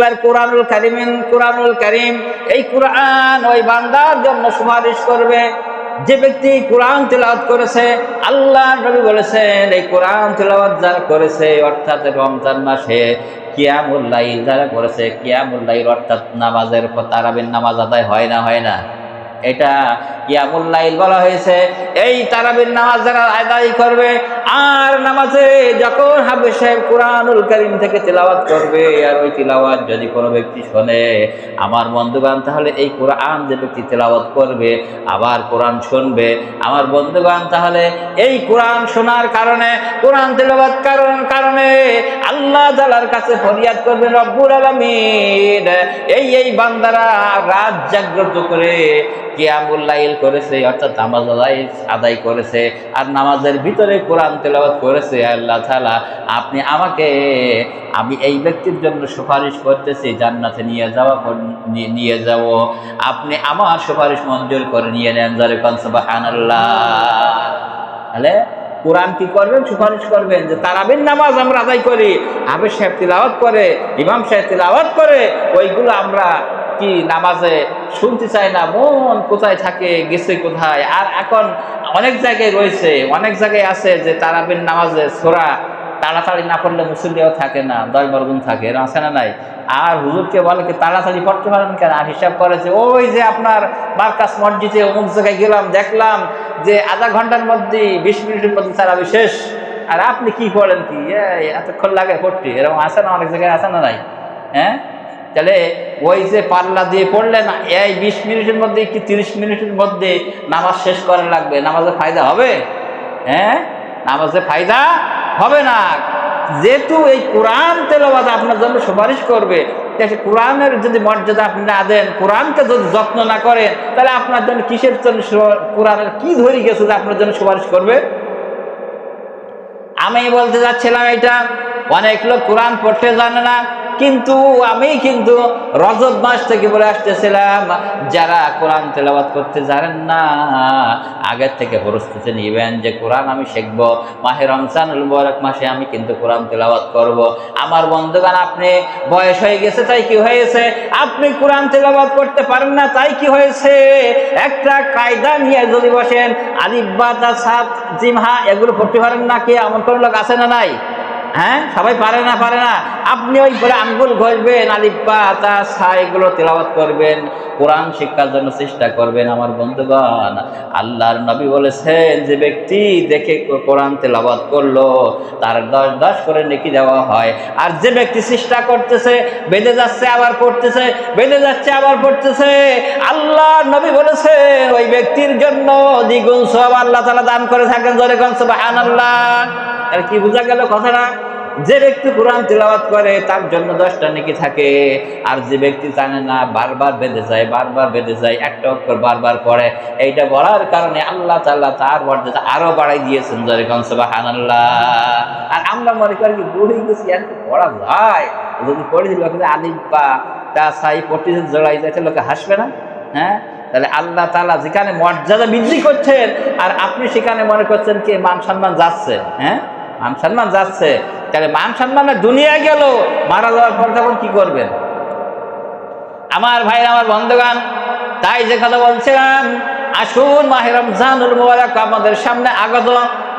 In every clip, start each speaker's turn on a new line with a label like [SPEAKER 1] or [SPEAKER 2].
[SPEAKER 1] এবার কুরআনুল কারীম এই কুরআন ওই বান্দার জন্য সুপারিশ করবে যে ব্যক্তি কুরআন তেলাওয়াত করেছে। আল্লাহর নবী বলেছেন এই কুরআন তেলাওয়াত যারা করেছে অর্থাৎ রমজান মাসে কিয়ামুল লাইল যারা করেছে, কিয়ামুল লাইল অর্থাৎ নামাজের পর তারাবির নামাজ আদায় হয় না, এটা কিয়ামুল লাইল বলা হয়েছে। এই তারাবির নামাজ যারা আদায় করবে আর নামাজে যখন হাফেজ সাহেব কুরআনুল কারীম থেকে তেলাওয়াত করবে আর ওই তেলাওয়াত যদি কোনো ব্যক্তি শোনে, আমার বন্ধুগণ, তাহলে এই কুরআন যে ব্যক্তি তেলাওয়াত করবে আবার কোরআন শুনবে, আমার বন্ধুগণ, তাহলে এই কোরআন শোনার কারণে কোরআন তেলাওয়াত কারণে আল্লাহ তাআলার কাছে ফরিয়াদ করবেন রব্বুল আলামিন এই বান্দারা রাত জাগ্রত করে কিয়ামুল লাইল করেছে অর্থাৎ নামাজ আদায় করেছে আর নামাজের ভিতরে কোরআন তেলাওয়াত করেছে। আল্লাহ তাআলা আপনি আমি এই ব্যক্তির জন্য সুপারিশ করতেছি জান্নাতে নিয়ে যাব, আপনি আমার সুপারিশ মঞ্জুর করে নিয়ে নেন। যারা কোন সুবহানাল্লাহ। তাহলে কোরআন কি করবেন? সুপারিশ করবেন যে তারাবির নামাজ আমরা আদায় করি, হাফেজ সাহেব তিলাওয়াত করে, ইমাম সাহেব তিলাওয়াত করে, ওইগুলো আমরা কি নামাজে শুনতে চাই না, মন কোথায় থাকে, গেছে কোথায়। আর এখন অনেক জায়গায় রয়েছে, অনেক জায়গায় আছে যে তারাবির নামাজে সূরা তাড়াতাড়ি না পড়লে মুসল্লিও থাকে না, 10-12 গুণ থাকে, এরকম আছে না নাই? আর হুজুরকে বলে কি তাড়াতাড়ি পড়তে পারেন কেন? আর হিসাব করেছে ওই যে আপনার মার্কাজ মসজিদে অমুক জায়গায় গেলাম, দেখলাম যে আধা ঘন্টার মধ্যে 20 মিনিটের মধ্যে তারাবি শেষ, আর আপনি কি পড়েন কি এতক্ষণ লাগে পড়তে, এরকম আছে না? অনেক জায়গায় আছে না নাই? হ্যাঁ, তাহলে ওই যে পাল্লা দিয়ে পড়লেন এই 20 মিনিটের মধ্যে কি 30 মিনিটের মধ্যে নামাজ শেষ করা লাগবে, নামাজে ফায়দা হবে? হ্যাঁ, নামাজে ফায়দা হবে না। যেহেতু এই কোরআন তেলাওয়াত আপনার জন্য সুপারিশ করবে, কোরআনের যদি মর্যাদা আপনি না দেন, কোরআনকে যদি যত্ন না করেন, তাহলে আপনার জন্য কিসের জন্য কোরআনের কি ধরে গেছে যে আপনার জন্য সুপারিশ করবে? আমি বলতে যাচ্ছিলাম এটা অনেক লোক কোরআন পড়তে জানে না, কিন্তু আমি রজব মাস থেকে বলে আসতেছিলাম যারা কোরআন তেলাওয়াত করতে জানেন না আগের থেকে প্রস্তুতি নেবেন যে কোরআন আমি শিখবো, মাহে রমজানুল মুবারক মাসে আমি কোরআন তেলাওয়াত করব। আমার বন্ধুগণ, আপনি বয়স হয়ে গেছে তাই কি হয়েছে? আপনি কোরআন তেলাওয়াত করতে পারেন না তাই কি হয়েছে? একটা কায়দা নিয়ে যদি বসেন, আলিফ বা তা সাত জিম হা এগুলো পড়তে পারেন না, কি এমন কোন লোক আছে না নাই? হ্যাঁ, সবাই পারে না। আপনি ওই পরে আঙ্গুল ঘষবেন, আলিফ বা তা সা এগুলো তেলাওয়াত করবেন, কোরআন শিক্ষার জন্য চেষ্টা করবেন। আমার বন্ধুগণ, আল্লাহর নবী বলেছেন যে ব্যক্তি দেখে কোরআন তেলাওয়াত করলো তার 10 করে নেকি দেওয়া হয়। আর যে ব্যক্তি চেষ্টা করতেছে, বেঁধে যাচ্ছে আবার পড়তেছে, বেঁধে যাচ্ছে আবার পড়তেছে, আল্লাহর নবী বলেছেন ওই ব্যক্তির জন্য দ্বিগুণ সওয়াব আল্লাহ তাআলা দান করে থাকেন। জোরে কোন সুবহানাল্লাহ। আর কি বোঝা গেল কথাটা? যে ব্যক্তি কোরআন তেলাওয়াত করে তার জন্য 10টা নেকি থাকে, আর যে ব্যক্তি জানে না বারবার বেঁধে যায়, একটা অক্ষর বারবার পড়ে, এইটা বলার কারণে আল্লাহ তাআলা তার মর্যাদা আরো বাড়াই দিয়েছেন। জোরে কোন সুবহানাল্লাহ। আর আমরা মনে করি কি বুঝে গেছি আর কি পড়া যায়, যদি পড়ে দিল আলিফ বা তা সাই পড়তে জড়াই যাচ্ছে, লোকে হাসবে না? হ্যাঁ, তাহলে আল্লাহ তাআলা যেখানে মর্যাদা বৃদ্ধি করছেন আর আপনি সেখানে মনে করছেন কি মান সম্মান যাচ্ছে। হ্যাঁ, মান সম্মান যাচ্ছে, তাহলে মান সম্মানে দুনিয়া গেল, মারা যাওয়ার পর তখন কি করবেন? আমার ভাই, আমার বন্ধুগণ, তাই যে কথা বলছিলাম, আসুন মাহে রমজানুল মুবারক আমাদের সামনে আগত,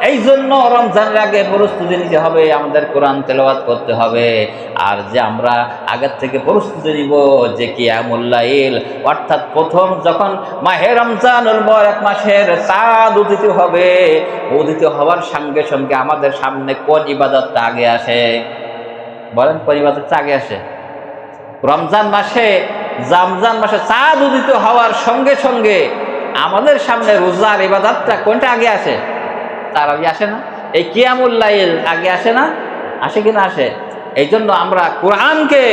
[SPEAKER 1] এই জন্য রমজানের আগে প্রস্তুতি নিতে হবে, আমাদের কোরআন তেলাওয়াত করতে হবে। আর যে আমরা আগের থেকে প্রস্তুতি নিব যে কিয়ামুল লাইল অর্থাৎ প্রথম যখন মাহে রমজানুল মুবারক মাসের চাঁদ উদিত হবে, উদিত হওয়ার সঙ্গে সঙ্গে আমাদের সামনে কোন ইবাদতটা আগে আসে? বলেন, কোন ইবাদতটা আগে আসে? রমজান মাসে চাঁদ উদিত হওয়ার সঙ্গে সঙ্গে আমাদের সামনে রোজার ইবাদতটা কোনটা আগে আসে? তারাবি আসে না? এই কিয়ামুল লাইল আগে আসে না? আসে কিনা? আসে। এই জন্য আমরা কোরআনকে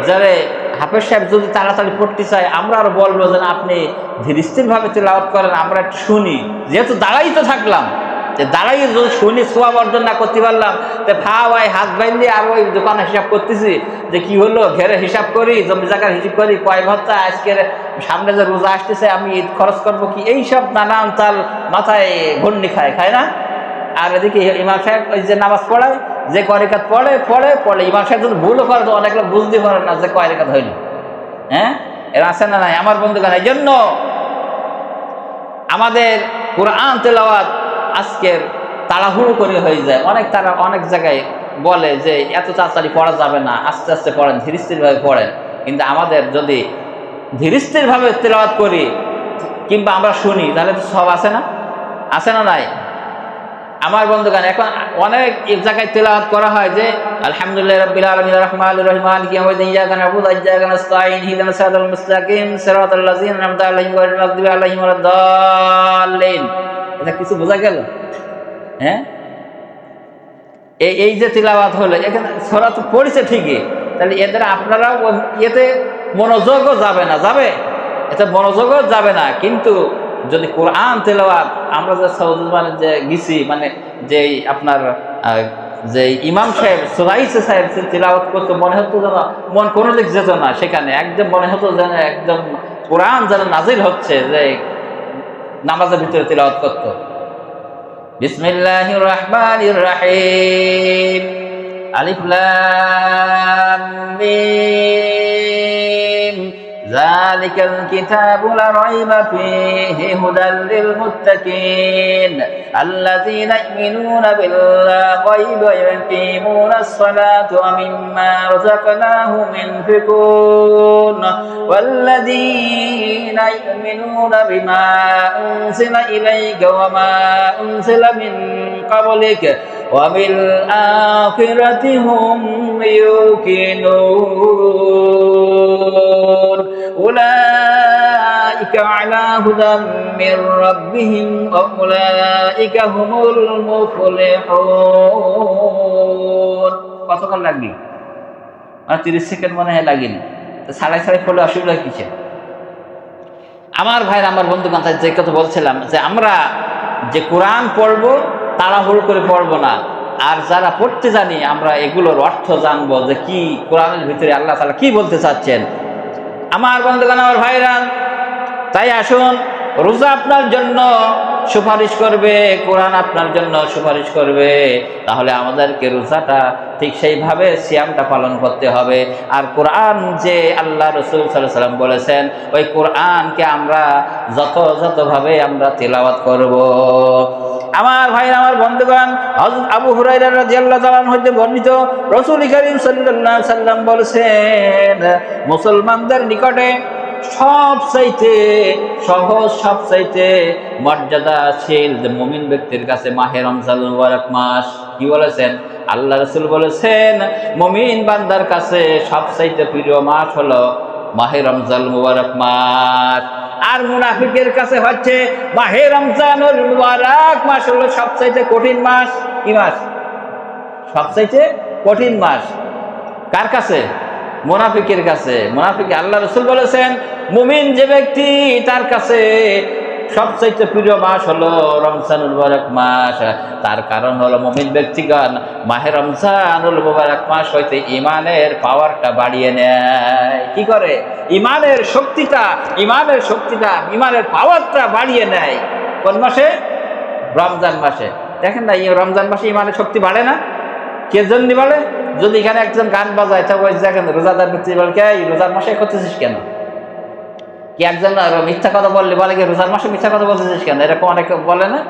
[SPEAKER 1] যারা হাফেজ সাহেব যদি তাড়াতাড়ি পড়তে চাই, আমরা আরো বলবো যে আপনি ধীর স্থির ভাবে তেলাওয়াত করেন, আমরা একটু শুনি। যেহেতু দাঁড়াই তো থাকলাম, দাঁড়াই যদি শুনি সোয়াব অর্জন না করতে পারলাম, ভাই হাত বাইন্ধে আর ওই দোকানে হিসাব করতেছি যে কি হলো, ঘেরে হিসাব করি, জমি জায়গার হিসাব করি, কয় ভত্তা আজকের সামনে যে রোজা আসতেছে আমি ঈদ খরচ করবো কি, এইসব নানান তাল মাথায় ঘূর্ণি খায় না? আর এদিকে ইমাম সাহেব ওই যে নামাজ পড়ায়, যে কয় রাকাত পড়ে পড়ে পড়ে, ইমাম সাহেব যদি ভুলও করে তো অনেক লোক বুঝতে পারে না যে কয় রাকাত হইল। হ্যাঁ, এরা আছে না নাই আমার বন্ধুগণ? এই জন্য আমাদের কোরআন তেলাওয়াত আজকের তাড়াহুড়ো করে হয়ে যায়। তারা অনেক জায়গায় বলে যে এত তাড়াতাড়ি পড়া যাবে না, আস্তে আস্তে পড়েন, ধীর স্থিরভাবে পড়েন। কিন্তু আমাদের যদি ধীর স্থিরভাবে তেলাওয়াত করি কিংবা আমরা শুনি তাহলে তো সব আছে না, আছে না নাই আমার বন্ধুগণ? এখন অনেক জায়গায় তেলাওয়াত করা হয় যে আলহামদুলিল্লাহ রাব্বিল আলামিন রহমানির রহিম মালিকি ইয়াউমিদ্দিন ইয়্যাকা না'বুদু ওয়া ইয়্যাকা নাস্তাঈন ইহদিনাস সিরাতাল মুস্তাকিম সিরাতাল লাযিনা আন'আমতা আলাইহিম গায়রিল মাগদুবি আলাইহিম ওয়ালাদ-দাল্লিন। এটা কিছু বোঝা গেল? হ্যাঁ, এই যে তিলাওয়াত হলো, এখানে সূরা তো পড়েছে ঠিকই, তাহলে এদের আপনারাও এতে মনোযোগও যাবে না, যাবে এতে মনোযোগও যাবে না। কিন্তু যদি কোরআন তেলাওয়াত আমরা যে সৌদি যে গেছি, মানে যে আপনার যে ইমাম সাহেব সুরাইসে সাহেব তেলাওয়াত করতো, মনে হতো যেন মন কোনো দিক যেত না, সেখানে একদম মনে হতো যেন একদম কোরআন যেন নাজিল হচ্ছে, যে নামাজের ভিতরে তেলাওয়াত করতো। বিসমিল্লাহির রহমানির রহিম, আলিফ লাম মিম, যালিকাল কিতাবু লা রাইবা ফীহি হুদাল লিল মুত্তাকিন আল্লাযীনা ইউমিনুনা বিল গায়বি ওয়া yuqīmūnas salāta ওয়া মিম্মা রাযাকনাহুম ينفقون والذين يؤمنون بما أنزل إليك وما أنزل من قبلك وبالآخرة هم يوقنون أولئك على هدى من ربهم وأولئك هم المفلحون। কতক্ষণ লাগবে? 30 সেকেন্ড মনে হয় লাগেনি, সাড়ে সাড়ে পড়লে অসুবিধা কিসে? আমার ভাইরা, আমার বন্ধুগণ, যে কথা বলছিলাম যে আমরা যে কোরআন পড়বো তাড়াহুড়ো করে পড়বো না, আর যারা পড়তে জানি আমরা এগুলোর অর্থ জানবো যে কি কোরআনের ভিতরে আল্লাহ তাআলা কি বলতে চাচ্ছেন। আমার বন্ধুগণ, আমার ভাইরা, তাই আসুন, রোজা আপনার জন্য সুপারিশ করবে, কোরআন আপনার জন্য সুপারিশ করবে, তাহলে আমাদেরকে রোজাটা ঠিক সেইভাবে সিয়ামটা পালন করতে হবে। আর কোরআন যে আল্লাহ রাসূল সাল্লাল্লাহু আলাইহি ওয়াসাল্লাম বলেছেন, ওই কোরআনকে আমরা যথাযথভাবে আমরা তেলাওয়াত করব। আমার ভাইরা, আমার বন্ধুগণ, হযরত আবু হুরায়রা রাদিয়াল্লাহু তাআলা হতে বর্ণিত, রাসূল করিম সাল্লাল্লাহু আলাইহি ওয়াসাল্লাম বলেছেন, মুসলমানদের নিকটে সবচাইতে সহজ, সবচাইতে মর্যাদাশীল মুমিন ব্যক্তির কাছে মাহে রমজান মুবারক মাস। কি বলেছেন? আল্লাহ রাসূল বলেছেন, মুমিন বান্দার কাছে সবচাইতে প্রিয় মাস হলো মাহে রমজান মুবারক মাস। আর মুনাফিকের কাছে হচ্ছে মাহে রমজানুল মুবারক মাস হলো সবচাইতে কঠিন মাস। কি মাস? সবচাইতে কঠিন মাস। কার কাছে? মুনাফিকের কাছে। মুনাফিক, আল্লাহ রাসূল বলেছেন, মুমিন যে ব্যক্তি তার কাছে সবচাইতে প্রিয় মাস হলো রমজানুল মুবারক মাস। তার কারণ হলো মুমিন ব্যক্তিগণ মাহে রমজানুল মুবারক মাস হইতে ইমানের পাওয়ারটা বাড়িয়ে নেয়। কি করে? ইমানের শক্তিটা, ইমানের পাওয়ারটা বাড়িয়ে নেয়। কোন মাসে? রমজান মাসে। দেখেন না, এই রমজান মাসে ইমানের শক্তি বাড়ে না? কে জন্য বাড়ে? যদি এখানে একজন গান বাজায়, তা ওই দেখেন রোজাদার ব্যক্তি বলে, কে রোজার মাসে করতেছিস কেন? কি একজন মিথ্যা কথা বললে বলে, কি রোজার মাসে মিথ্যা কথা বলতেছিস কেন? এরকম অনেকে বলে না?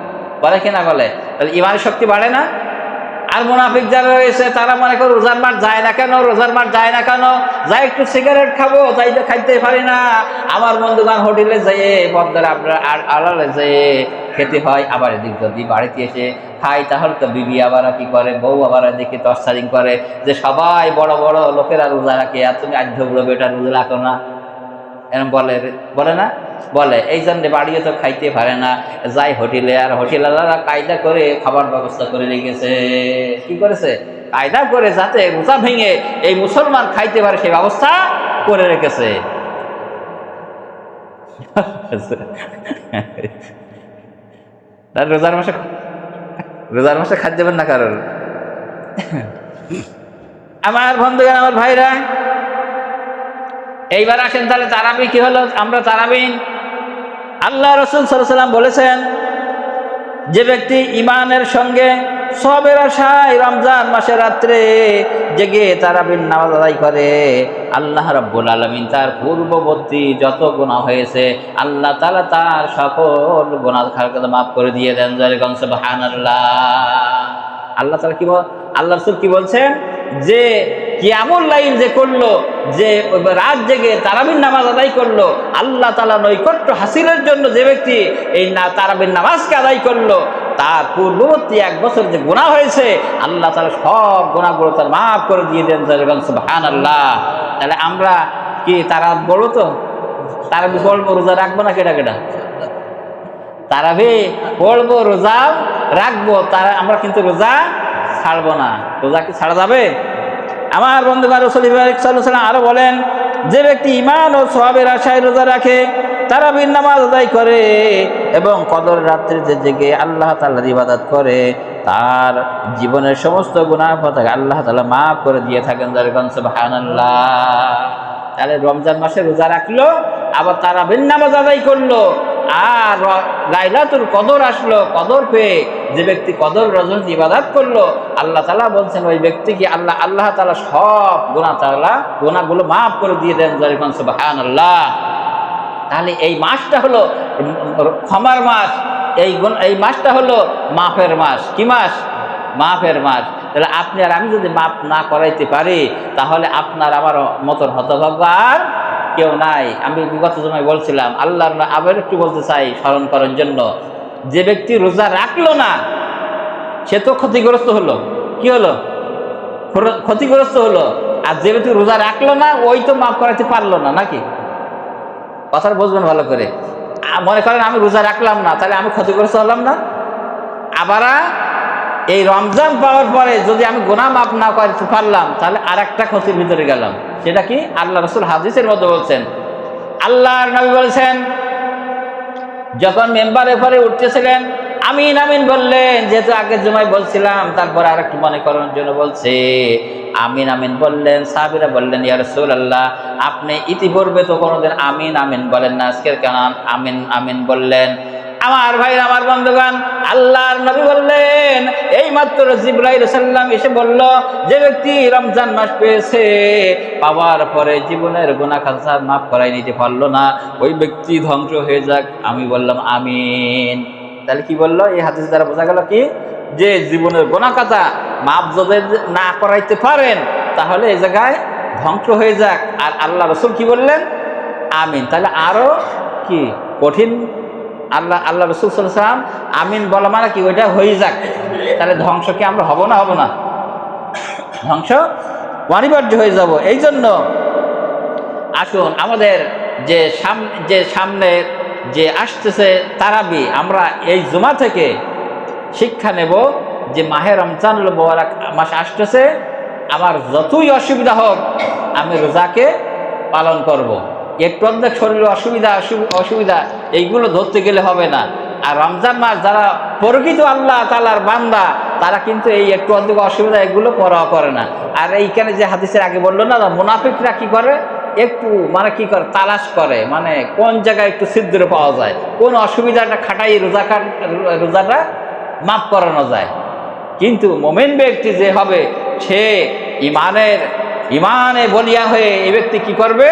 [SPEAKER 1] বলে কি না বলে? তাহলে ইমানের শক্তি বাড়ে না? আর মুনাফিক যারা রয়েছে তারা মনে করে রোজার মাস যায় না কেন, রোজার মাস যায় না কেন? যাই একটু সিগারেট খাবো, তাই তো খাইতে পারি না। আমার বন্ধুগণ, হোটেলে যেয়ে, পদ্মার আড়ালে যেয়ে খেতে হয়। আবার এদিক যদি বাড়িতে এসে খাই, তাহলে তো বিবি আবার কি করে, বউ আবার দেখে টর্চারিং করে যে সবাই বড় বড় লোকেরা রোজা রাখে, আর তুমি আধ্য বড় বেটা রোজা রাখো না, এরকম বলে না? বলে। এই জন্য বাড়িও তো খাইতে পারে না, যাই হোটেলে, আর হোটেলারা কায়দা করে খাবার ব্যবস্থা করে রেখেছে। কি করেছে? কায়দা করে যাতে রোজা ভেঙে এই মুসলমান খাইতে পারে সেই ব্যবস্থা করে রেখেছে। রোজার মাসে খাদ্য দেবেন না কারণ। আমার বন্ধুগণ, আমার ভাইরা, এইবার আসেন তাহলে তারাবি কি হলো? আমরা তারাবি, আল্লাহ রাসূল সাল্লাল্লাহু আলাইহি ওয়াসাল্লাম বলেছেন, যে ব্যক্তি ইমানের সঙ্গে সবের আশায় রমজান মাসের রাত্রে জেগে তারাবির নামাজ আদায় করে, আল্লাহ রাব্বুল আলামিন তার পূর্ববর্তী যত গুনাহ হয়েছে আল্লাহ তাআলা তার সকল গুনাহ খালকে মাফ করে দিয়ে দেন। যালিকুম সুবহানাল্লাহ। আল্লাহ তাআলা কি আল্লাহ রাসূল কি বলছেন যে কিয়ামুল লাইল যে করলো, যে রাত জেগে তারাবির নামাজ আদায় করলো, আল্লাহ তাআলা নৈকট্য হাসিলের জন্য যে ব্যক্তি এই তারাবির নামাজকে আদায় করলো, তার পূর্ববর্তী 1 বছর যে গুনাহ হয়েছে আল্লাহ তাআলা সব গুনাহগুলো তার মাফ করে দিয়ে দেন। সুবহানাল্লাহ। তাহলে আমরা কি তারাবি বলবো? তো তারাবি পড়বো, রোজা রাখবো না? কেটা কেটা তারাবি পড়বো, রোজা রাখবো, তারা আমরা কিন্তু রোজা ছাড়বো না। রোজা কি ছাড়া যাবে? আমার বন্ধুগণ, রাসূল সাল্লাল্লাহু আলাইহি ওয়াসাল্লাম আরো বলেন, যে ব্যক্তি ঈমান ও সওয়াবের আশায় রোজা রাখে, তারাবির নামাজ আদায় করে এবং কদর রাত্রিতে জেগে আল্লাহ তাআলার ইবাদত করে, তার জীবনের সমস্ত গুনাহ থেকে আল্লাহ তাআলা মাফ করে দিয়ে থাকেন। সুবহানাল্লাহ। তাহলে রমজান মাসে রোজা রাখলো, আবার তারাবির নামাজ আদায় করলো, আর লাইলাতুল কদর আসলো, কদর পেয়ে যে ব্যক্তি কদর রজনীতে ইবাদত করলো, আল্লাহ তাআলা বলছেন ওই ব্যক্তিকে আল্লাহ তাআলা সব গুনাহগুলো মাফ করে দিয়ে দেন। সুবহানাল্লাহ। তাহলে এই মাসটা হলো ক্ষমার মাস, এই মাসটা হলো মাফের মাস। কি মাস? মাফের মাস। তাহলে আপনি আর আমি যদি মাফ না করাইতে পারি, তাহলে আপনার আমার মতন হতভাগ্য আর কেউ নাই। আমি বিগত সময় বলছিলাম, আল্লাহ আবার একটু বলতে চাই স্মরণ করার জন্য, যে ব্যক্তি রোজা রাখলো না সে তো ক্ষতিগ্রস্ত হলো। কি হলো? ক্ষতিগ্রস্ত হলো। আর যে ব্যক্তি রোজা রাখলো না ওই তো মাফ করাইতে পারলো না, নাকি? কথাটা বুঝবেন ভালো করে। মনে করেন আমি রোজা রাখলাম না, তাহলে আমি ক্ষতিগ্রস্ত হলাম না? আবার এই রমজান পাওয়ার পরে যদি আমি গুনাহ মাফ না করতে পারলাম, তাহলে আর একটা ক্ষতির ভিতরে গেলাম। সেটা কি? আল্লাহ রাসূল হাদিসের মধ্যে বলছেন, আল্লাহর নবী বলেছেন, যখন মেম্বারে পরে উঠতেছিলেন আমিন আমিন বললেন, যেহেতু আগের জুমায় বলছিলাম, তারপর আর একটু মনে করার জন্য বলছে, আমিন আমিন বললেন। সাহাবীরা বললেন, ইয়া রাসূলুল্লাহ, আপনি ইতিপূর্বে তো কোনোদিন আমিন আমিন বলেন না, আজকের কেন আমিন আমিন বললেন? আমার ভাই, আমার বন্ধুগণ, আল্লাহর নবী বললেন, এই মাত্র জিবরাইল সাল্লাম এসে বলল, যে ব্যক্তি রমজান মাস পেয়েছে, পাওয়ার পরে জীবনের গুনাহ খাতা মাফ করাই নিতে পারলো না, ওই ব্যক্তি ধ্বংস হয়ে যাক। আমি বললাম আমিন। তাহলে কি বললো? এই হাদিস দ্বারা বোঝা গেল কি, যে জীবনের গুনাহ খাতা মাফ যদি না করাইতে পারেন, তাহলে এই জায়গায় ধ্বংস হয়ে যাক। আর আল্লাহ রাসূল কি বললেন? আমিন। তাহলে আরো কি কঠিন। আল্লাহ রাসূল সাল্লাল্লাহু আলাইহি ওয়াসাল্লাম আমিন বলা মানে কি? ওইটা হয়ে যাক। তাহলে ধ্বংস কি আমরা হব না? হব না? ধ্বংস অনিবার্য হয়ে যাব। এই জন্য আসুন, আমাদের যে সামনে যে আসতেছে তারাবি, আমরা এই জুমা থেকে শিক্ষা নেব যে মাহে রমজানুল মুবারক মাস আসতেছে, আমার যতই অসুবিধা হোক আমি রোজাকে পালন করব। একটু অর্ধেক শরীরে অসুবিধা এইগুলো ধরতে গেলে হবে না। আর রমজান মাস যারা প্রকৃত আল্লাহ তাআলার বান্দা, তারা কিন্তু এই একটু অর্ধেক অসুবিধা এগুলো পরোয়া করে না। আর এইখানে যে হাদিসের আগে বললো না, মুনাফিকরা কি করে? একটু কি করে? তালাশ করে, মানে কোন জায়গায় একটু ছিদ্র পাওয়া যায়, কোন অসুবিধাটা খাটাই রোজাটা মাফ করানো যায়। কিন্তু মুমিন ব্যক্তি যে হবে, সে ইমানে বলিয়া হয়ে এই ব্যক্তি কি করবে?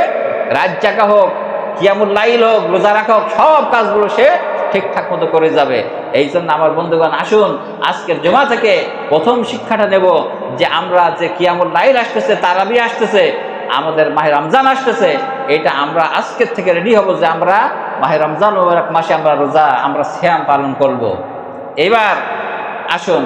[SPEAKER 1] রাত জাগা হোক, কিয়ামুল লাইল হোক, রোজা রাখা হোক, সব কাজগুলো সে ঠিকঠাক মতো করে যাবে। এই জন্য আমার বন্ধুগণ, আসুন আজকের জুমা থেকে প্রথম শিক্ষাটা নেব যে আমরা যে কিয়ামুল লাইল আসতেছে, তারাবি আসতেছে, আমাদের মাহে রমজান আসতেছে, এটা আমরা আজকের থেকে রেডি হব যে আমরা মাহে রমজান মুবারক মাসে আমরা রোজা, আমরা সিয়াম পালন করব। এবার আসুন